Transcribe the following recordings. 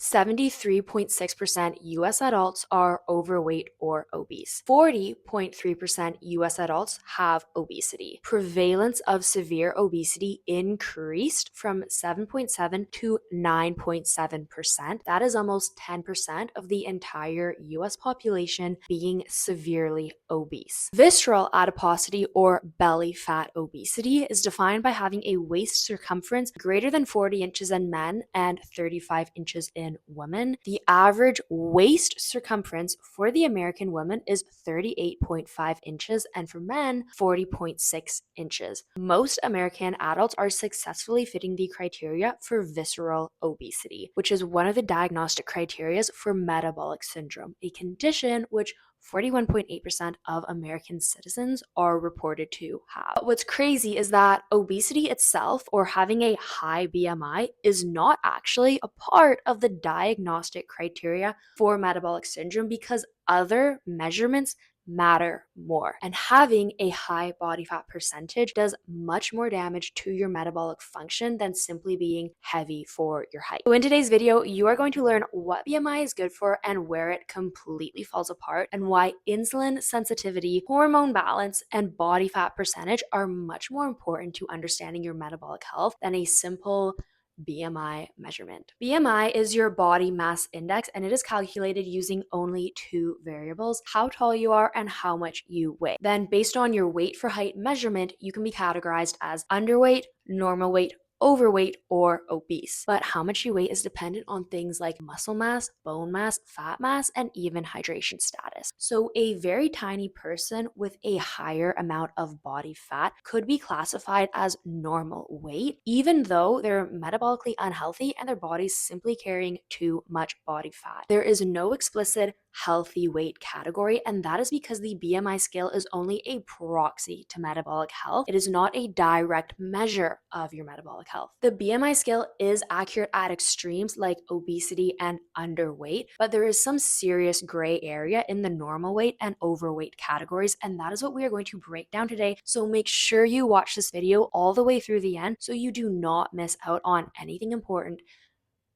73.6% US adults are overweight or obese. 40.3% US adults have obesity. Prevalence of severe obesity increased from 7.7 to 9.7%. That is almost 10% of the entire US population being severely obese. Visceral adiposity or belly fat obesity is defined by having a waist circumference greater than 40 inches in men and 35 inches in women. The average waist circumference for the American woman is 38.5 inches and for men 40.6 inches. Most American adults are successfully fitting the criteria for visceral obesity, which is one of the diagnostic criteria for metabolic syndrome, a condition which 41.8% of American citizens are reported to have. But what's crazy is that obesity itself, or having a high BMI, is not actually a part of the diagnostic criteria for metabolic syndrome because other measurements matter more. And having a high body fat percentage does much more damage to your metabolic function than simply being heavy for your height. So in today's video, you are going to learn what BMI is good for and where it completely falls apart, and why insulin sensitivity, hormone balance, and body fat percentage are much more important to understanding your metabolic health than a simple BMI measurement. BMI is your body mass index, and it is calculated using only two variables: how tall you are and how much you weigh. Then based on your weight for height measurement, you can be categorized as underweight, normal weight, overweight, or obese. But how much you weigh is dependent on things like muscle mass, bone mass, fat mass, and even hydration status. So a very tiny person with a higher amount of body fat could be classified as normal weight, even though they're metabolically unhealthy and their body's simply carrying too much body fat. There is no explicit healthy weight category, and that is because the BMI scale is only a proxy to metabolic health. It is not a direct measure of your metabolic health. The BMI scale is accurate at extremes like obesity and underweight, but there is some serious gray area in the normal weight and overweight categories, and that is what we are going to break down today. So make sure you watch this video all the way through the end so you do not miss out on anything important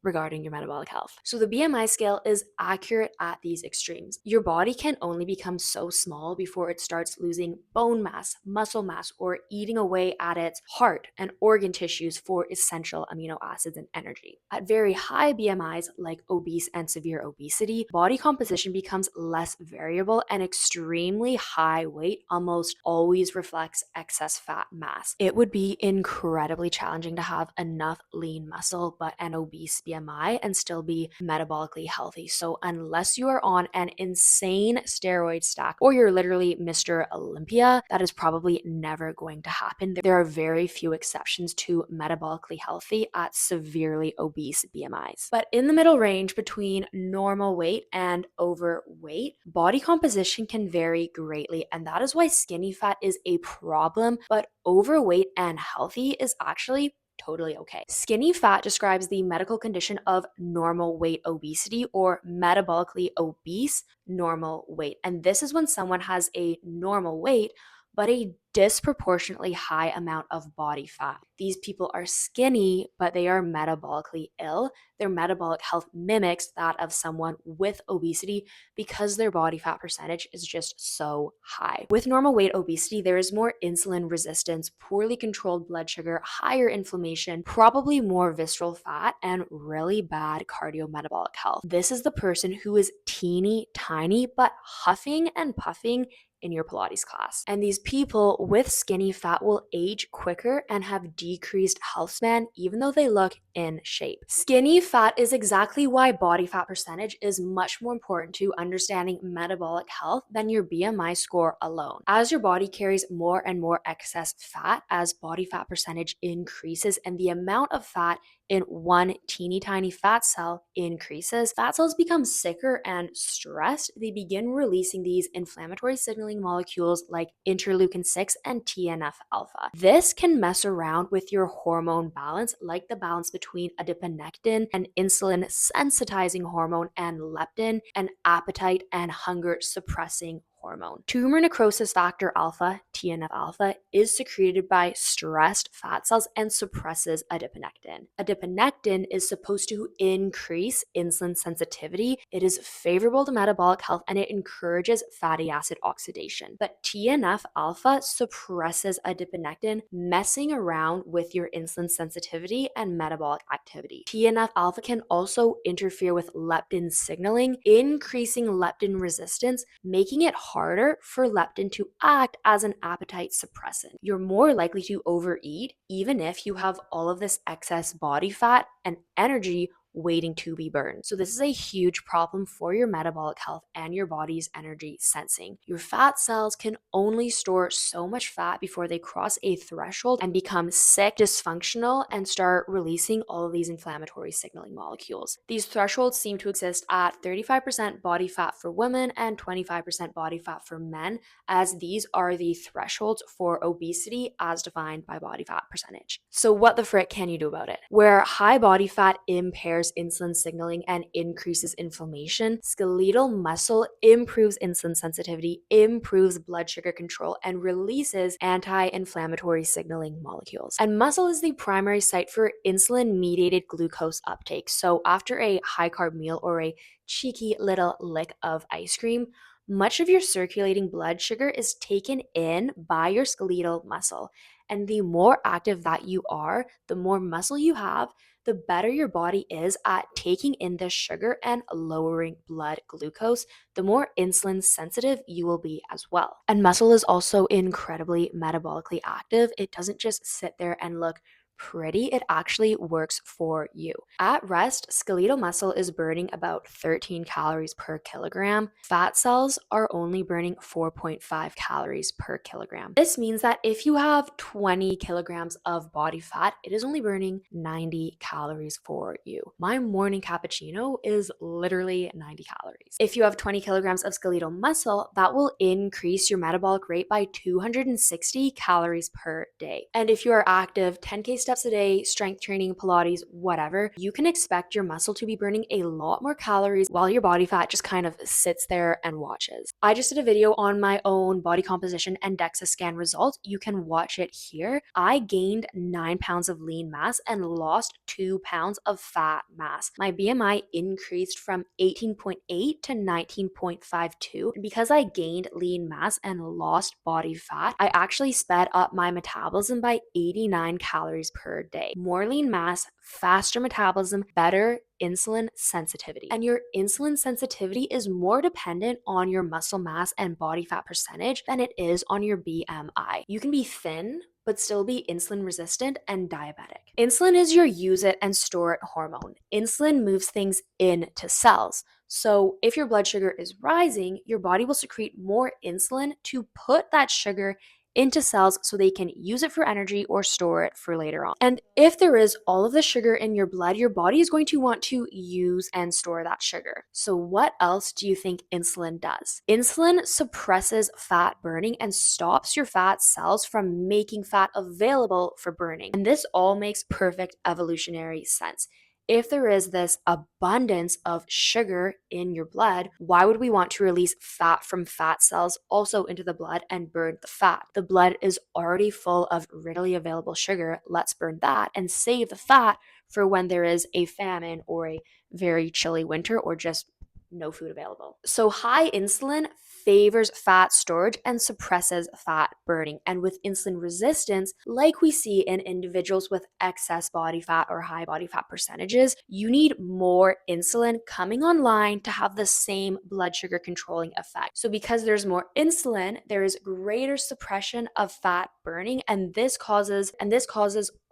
regarding your metabolic health. So the BMI scale is accurate at these extremes. Your body can only become so small before it starts losing bone mass, muscle mass, or eating away at its heart and organ tissues for essential amino acids and energy. At very high BMIs, like obese and severe obesity, body composition becomes less variable, and extremely high weight almost always reflects excess fat mass. It would be incredibly challenging to have enough lean muscle but an obese BMI and still be metabolically healthy. So unless you are on an insane steroid stack or you're literally Mr. Olympia, that is probably never going to happen. There are very few exceptions to metabolically healthy at severely obese BMIs. But in the middle range between normal weight and overweight, body composition can vary greatly, and that is why skinny fat is a problem, but overweight and healthy is actually totally okay. Skinny fat describes the medical condition of normal weight obesity or metabolically obese normal weight. And this is when someone has a normal weight but a disproportionately high amount of body fat. These people are skinny, but they are metabolically ill. Their metabolic health mimics that of someone with obesity because their body fat percentage is just so high. With normal weight obesity, there is more insulin resistance, poorly controlled blood sugar, higher inflammation, probably more visceral fat, and really bad cardiometabolic health. This is the person who is teeny tiny, but huffing and puffing in your Pilates class. And these people with skinny fat will age quicker and have decreased health span even though they look in shape. Skinny fat is exactly why body fat percentage is much more important to understanding metabolic health than your BMI score alone. As your body carries more and more excess fat, as body fat percentage increases and the amount of fat in one teeny tiny fat cell increases, fat cells become sicker and stressed. They begin releasing these inflammatory signaling molecules like interleukin 6 and TNF alpha. This can mess around with your hormone balance, like the balance between adiponectin and insulin sensitizing hormone and leptin, and appetite and hunger suppressing hormone. Tumor necrosis factor alpha, TNF alpha, is secreted by stressed fat cells and suppresses adiponectin. Adiponectin is supposed to increase insulin sensitivity. It is favorable to metabolic health and it encourages fatty acid oxidation. But TNF alpha suppresses adiponectin, messing around with your insulin sensitivity and metabolic activity. TNF alpha can also interfere with leptin signaling, increasing leptin resistance, making it harder for leptin to act as an appetite suppressant. You're more likely to overeat even if you have all of this excess body fat and energy waiting to be burned. So this is a huge problem for your metabolic health and your body's energy sensing. Your fat cells can only store so much fat before they cross a threshold and become sick, dysfunctional, and start releasing all of these inflammatory signaling molecules. These thresholds seem to exist at 35% body fat for women and 25% body fat for men, as these are the thresholds for obesity as defined by body fat percentage. So what the frick can you do about it? Where high body fat impairs insulin signaling and increases inflammation, skeletal muscle improves insulin sensitivity, improves blood sugar control, and releases anti-inflammatory signaling molecules. And muscle is the primary site for insulin-mediated glucose uptake. So after a high-carb meal or a cheeky little lick of ice cream, much of your circulating blood sugar is taken in by your skeletal muscle. And the more active that you are, the more muscle you have, the better your body is at taking in this sugar and lowering blood glucose, the more insulin sensitive you will be as well. And muscle is also incredibly metabolically active. It doesn't just sit there and look pretty, it actually works for you. At rest, skeletal muscle is burning about 13 calories per kilogram. Fat cells are only burning 4.5 calories per kilogram. This means that if you have 20 kilograms of body fat, it is only burning 90 calories for you. My morning cappuccino is literally 90 calories. If you have 20 kilograms of skeletal muscle, that will increase your metabolic rate by 260 calories per day. And if you are active 10K steps a day, strength training, Pilates, whatever, you can expect your muscle to be burning a lot more calories while your body fat just kind of sits there and watches. I just did a video on my own body composition and DEXA scan results. You can watch it here. I gained 9 pounds of lean mass and lost 2 pounds of fat mass. My BMI increased from 18.8 to 19.52. And because I gained lean mass and lost body fat, I actually sped up my metabolism by 89 calories per day. More lean mass, faster metabolism, better insulin sensitivity. And your insulin sensitivity is more dependent on your muscle mass and body fat percentage than it is on your BMI. You can be thin, but still be insulin resistant and diabetic. Insulin is your use it and store it hormone. Insulin moves things into cells. So if your blood sugar is rising, your body will secrete more insulin to put that sugar into cells so they can use it for energy or store it for later on. And if there is all of the sugar in your blood, your body is going to want to use and store that sugar. So what else do you think insulin does? Insulin suppresses fat burning and stops your fat cells from making fat available for burning. And this all makes perfect evolutionary sense. If there is this abundance of sugar in your blood, why would we want to release fat from fat cells also into the blood and burn the fat? The blood is already full of readily available sugar. Let's burn that and save the fat for when there is a famine or a very chilly winter or just no food available. So high insulin favors fat storage and suppresses fat burning. And with insulin resistance, like we see in individuals with excess body fat or high body fat percentages, you need more insulin coming online to have the same blood sugar controlling effect. So because there's more insulin, there is greater suppression of fat burning, and this causes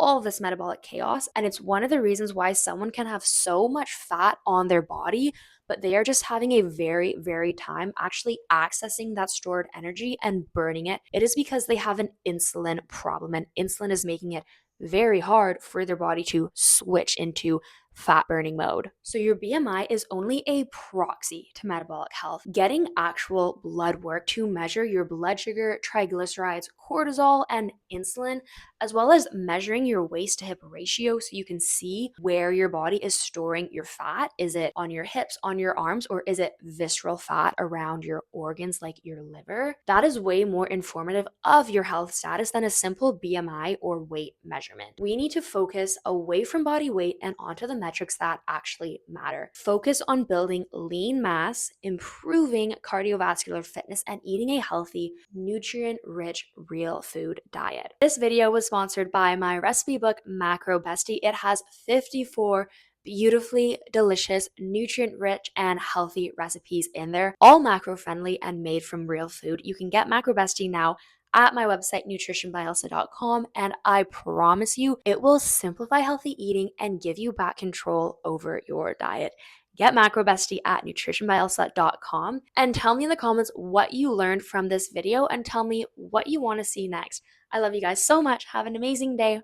all this metabolic chaos. And it's one of the reasons why someone can have so much fat on their body, but they are just having a very, very time actually accessing that stored energy and burning it. It is because they have an insulin problem, and insulin is making it very hard for their body to switch into fat burning mode. So your BMI is only a proxy to metabolic health. Getting actual blood work to measure your blood sugar, triglycerides, cortisol, and insulin as well as measuring your waist to hip ratio so you can see where your body is storing your fat. Is it on your hips, on your arms, or is it visceral fat around your organs like your liver? That is way more informative of your health status than a simple BMI or weight measurement. We need to focus away from body weight and onto the metrics that actually matter. Focus on building lean mass, improving cardiovascular fitness, and eating a healthy, nutrient-rich, real food diet. This video was sponsored by my recipe book, Macro Bestie. It has 54 beautifully delicious, nutrient-rich, and healthy recipes in there, all macro-friendly and made from real food. You can get Macro Bestie now at my website, nutritionbyelsa.com, and I promise you it will simplify healthy eating and give you back control over your diet. Get Macro Bestie at nutritionbyelsa.com and tell me in the comments what you learned from this video and tell me what you want to see next. I love you guys so much. Have an amazing day.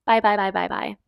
Bye, bye, bye, bye, bye.